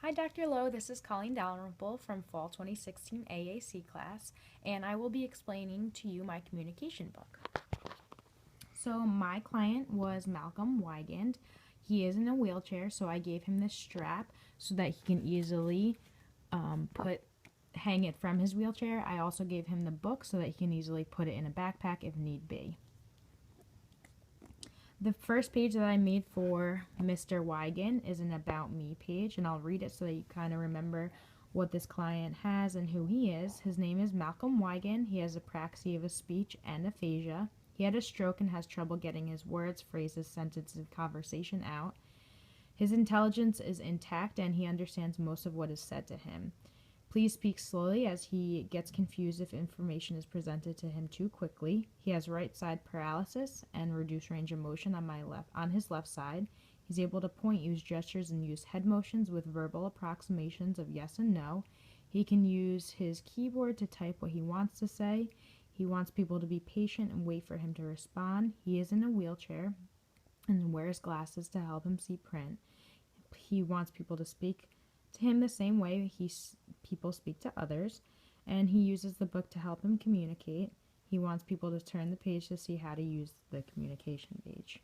Hi, Dr. Lowe. This is Colleen Dalrymple from Fall 2016 AAC class, and I will be explaining to you my communication book. So my client was Malcolm Wygand. He is in a wheelchair, so I gave him this strap so that he can easily hang it from his wheelchair. I also gave him the book so that he can easily put it in a backpack if need be. The first page that I made for Mr. Wygand is an About Me page, and I'll read it so that you kind of remember what this client has and who he is. His name is Malcolm Wygand. He has apraxia of speech and aphasia. He had a stroke and has trouble getting his words, phrases, sentences, and conversation out. His intelligence is intact and he understands most of what is said to him. Please speak slowly as he gets confused if information is presented to him too quickly. He has right side paralysis and reduced range of motion on his left side. He's able to point, use gestures, and use head motions with verbal approximations of yes and no. He can use his keyboard to type what he wants to say. He wants people to be patient and wait for him to respond. He is in a wheelchair and wears glasses to help him see print. He wants people to speak to him the same way people speak to others, and he uses the book to help him communicate. He wants people to turn the page to see how to use the communication page.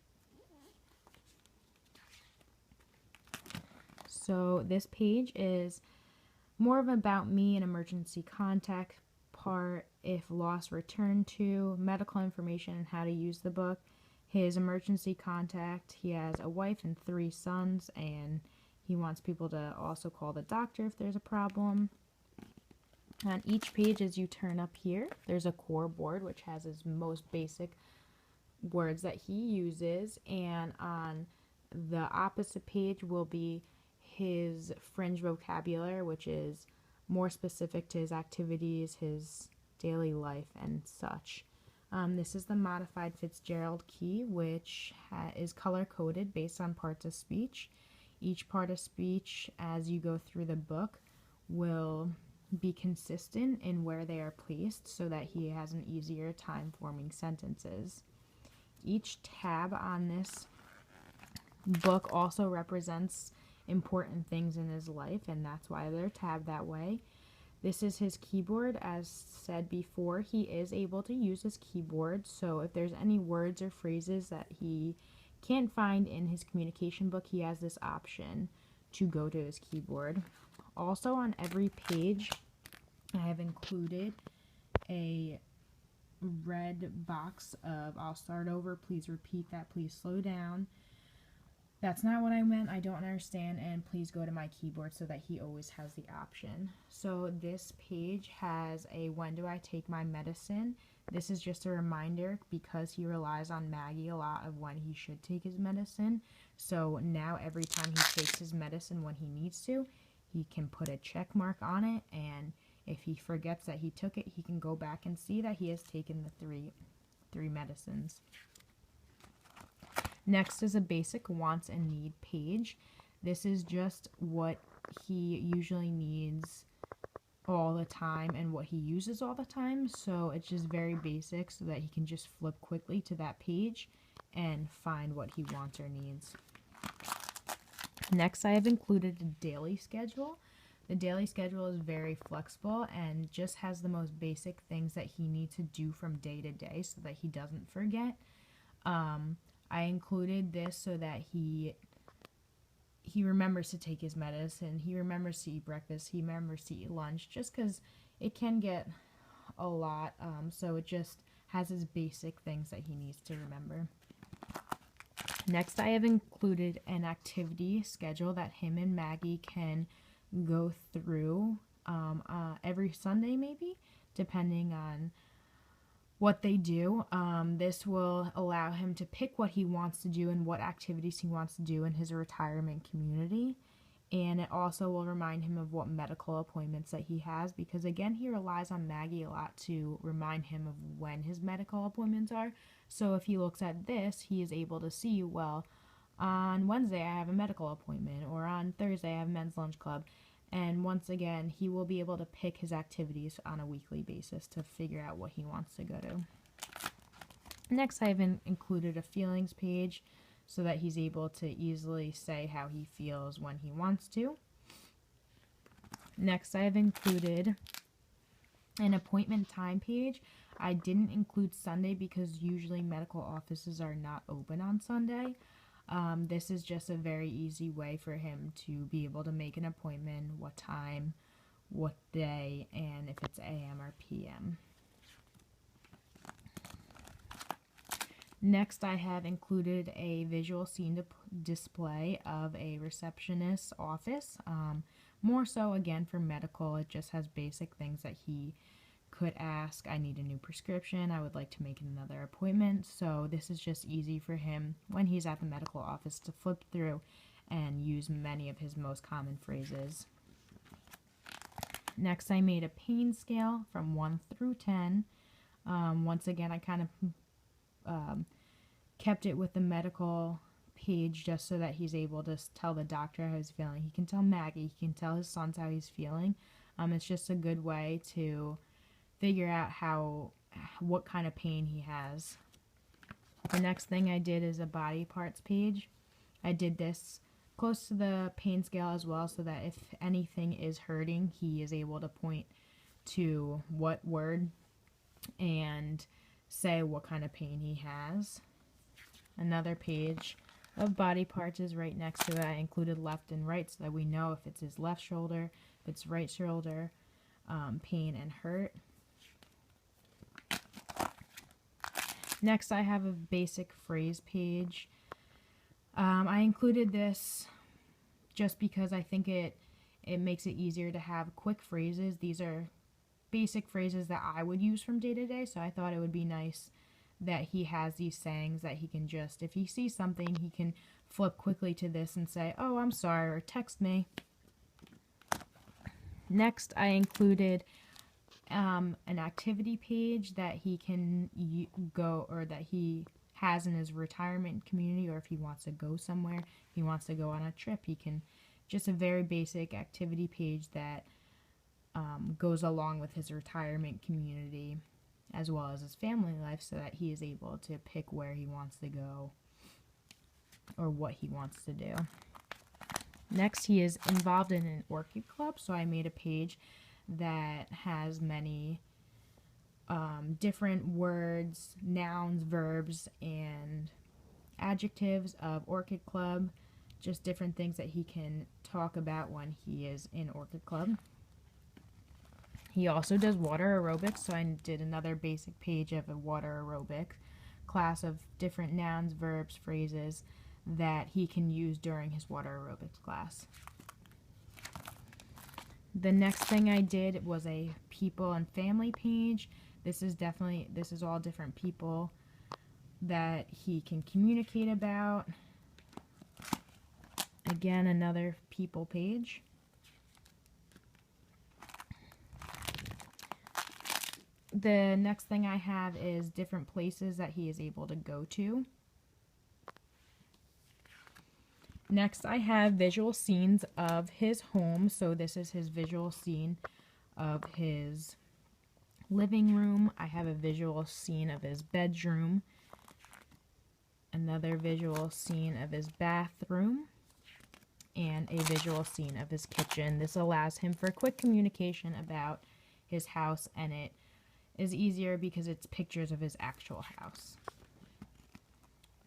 So this page is more of about me, an emergency contact part, if lost, return to, medical information, and how to use the book. His emergency contact, he has a wife and 3 sons, and he wants people to also call the doctor if there's a problem. On each page, as you turn up here, there's a core board which has his most basic words that he uses, and on the opposite page will be his fringe vocabulary, which is more specific to his activities, his daily life, and such. This is the modified Fitzgerald key, which is color-coded based on parts of speech. Each part of speech, as you go through the book, will be consistent in where they are placed so that he has an easier time forming sentences. Each tab on this book also represents important things in his life, and that's why they're tabbed that way. This is his keyboard. As said before, he is able to use his keyboard, so if there's any words or phrases that he can't find in his communication book, he has this option to go to his keyboard. Also, on every page, I have included a red box of "I'll start over, please repeat that, please slow down, that's not what I meant, I don't understand, and please go to my keyboard," so that he always has the option. So this page has a "When do I take my medicine?" This is just a reminder because he relies on Maggie a lot of when he should take his medicine. So now every time he takes his medicine when he needs to, he can put a check mark on it, and if he forgets that he took it, he can go back and see that he has taken the three medicines. Next is a basic wants and need page. This is just what he usually needs all the time and what he uses all the time, so it's just very basic so that he can just flip quickly to that page and find what he wants or needs. Next, I have included a daily schedule. The daily schedule is very flexible and just has the most basic things that he needs to do from day to day so that he doesn't forget. I included this so that he remembers to take his medicine, he remembers to eat breakfast, he remembers to eat lunch, just because it can get a lot, so it just has his basic things that he needs to remember. Next, I have included an activity schedule that him and Maggie can go through every Sunday, maybe, depending on what they do. This will allow him to pick what he wants to do and what activities he wants to do in his retirement community. And it also will remind him of what medical appointments that he has, because again, he relies on Maggie a lot to remind him of when his medical appointments are. So if he looks at this, he is able to see, well, on Wednesday I have a medical appointment, or on Thursday I have men's lunch club. And once again, he will be able to pick his activities on a weekly basis to figure out what he wants to go to. Next, I've included a feelings page so that he's able to easily say how he feels when he wants to. Next, I have included an appointment time page. I didn't include Sunday because usually medical offices are not open on Sunday. This is just a very easy way for him to be able to make an appointment, what time, what day, and if it's AM or PM. Next, I have included a visual scene display of a receptionist's office. More so, again, for medical. It just has basic things that he could ask. I need a new prescription. I would like to make another appointment. So this is just easy for him when he's at the medical office to flip through and use many of his most common phrases. Next, I made a pain scale from 1 through 10. Once again, I kind of kept it with the medical page just so that he's able to tell the doctor how he's feeling. He can tell Maggie, he can tell his sons how he's feeling. It's just a good way to figure out what kind of pain he has. The next thing I did is a body parts page. I did this close to the pain scale as well so that if anything is hurting, he is able to point to what word and say what kind of pain he has. Another page of body parts is right next to it. I included left and right so that we know if it's his left shoulder, if it's right shoulder, pain and hurt. Next, I have a basic phrase page. I included this just because I think it makes it easier to have quick phrases. These are basic phrases that I would use from day to day, so I thought it would be nice that he has these sayings that he can just, if he sees something, he can flip quickly to this and say, "Oh, I'm sorry," or text me. Next, I included an activity page that he can go, or that he has in his retirement community, or if he wants to go somewhere, if he wants to go on a trip, he can, just a very basic activity page that goes along with his retirement community as well as his family life so that he is able to pick where he wants to go or what he wants to do. Next, he is involved in an orchid club, so I made a page that has many different words, nouns, verbs, and adjectives of orchid club, just different things that he can talk about when he is in orchid club. He also does water aerobics, so I did another basic page of a water aerobic class of different nouns, verbs, phrases that he can use during his water aerobics class. The next thing I did was a people and family page. This is all different people that he can communicate about. Again, another people page. The next thing I have is different places that he is able to go to. Next, I have visual scenes of his home. So this is his visual scene of his living room. I have a visual scene of his bedroom. Another visual scene of his bathroom. And a visual scene of his kitchen. This allows him for quick communication about his house, and it is easier because it's pictures of his actual house.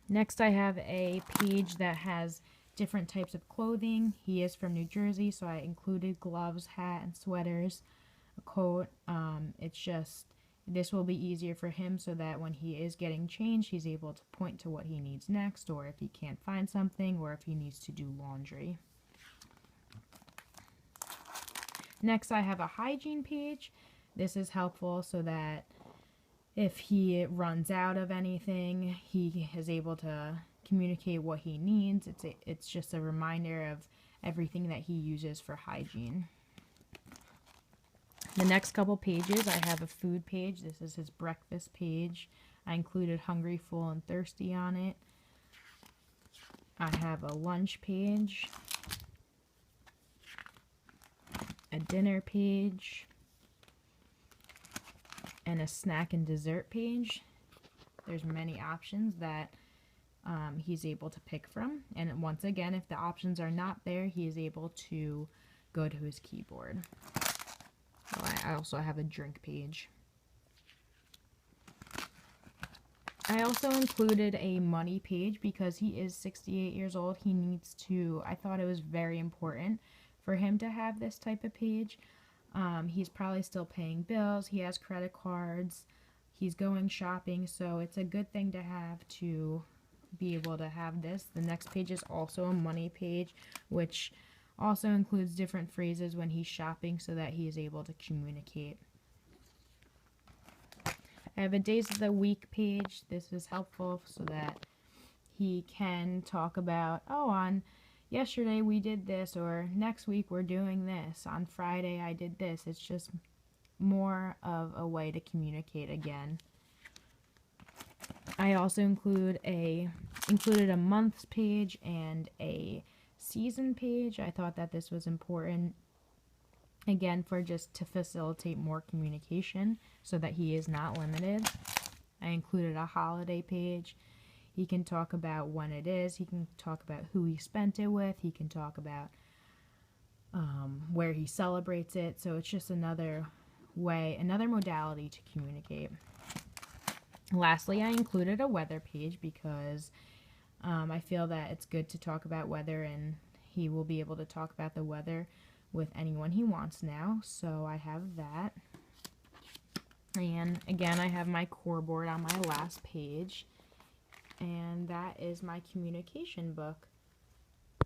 Next, I have a page that has different types of clothing. He is from New Jersey, so I included gloves, hat, and sweaters, a coat. This will be easier for him so that when he is getting changed, he's able to point to what he needs next, or if he can't find something, or if he needs to do laundry. Next, I have a hygiene page. This is helpful so that if he runs out of anything, he is able to communicate what he needs. It's just a reminder of everything that he uses for hygiene. The next couple pages, I have a food page. This is his breakfast page. I included hungry, full, and thirsty on it. I have a lunch page, a dinner page, and a snack and dessert page. There's many options that he's able to pick from. And once again, if the options are not there, he is able to go to his keyboard. I also have a drink page. I also included a money page because he is 68 years old. He needs to, I thought it was very important for him to have this type of page. He's probably still paying bills. He has credit cards. He's going shopping. So it's a good thing to have to be able to have this. The next page is also a money page, which also includes different phrases when he's shopping so that he is able to communicate. I have a days of the week page. This is helpful so that he can talk about, oh, on yesterday we did this, or next week we're doing this. On Friday I did this. It's just more of a way to communicate again. I also included a months page and a season page. I thought that this was important, again, for just to facilitate more communication so that he is not limited. I included a holiday page. He can talk about when it is. He can talk about who he spent it with. He can talk about where he celebrates it. So it's just another way, another modality to communicate. Lastly, I included a weather page because I feel that it's good to talk about weather, and he will be able to talk about the weather with anyone he wants now. So I have that. And again, I have my core board on my last page. And that is my communication book.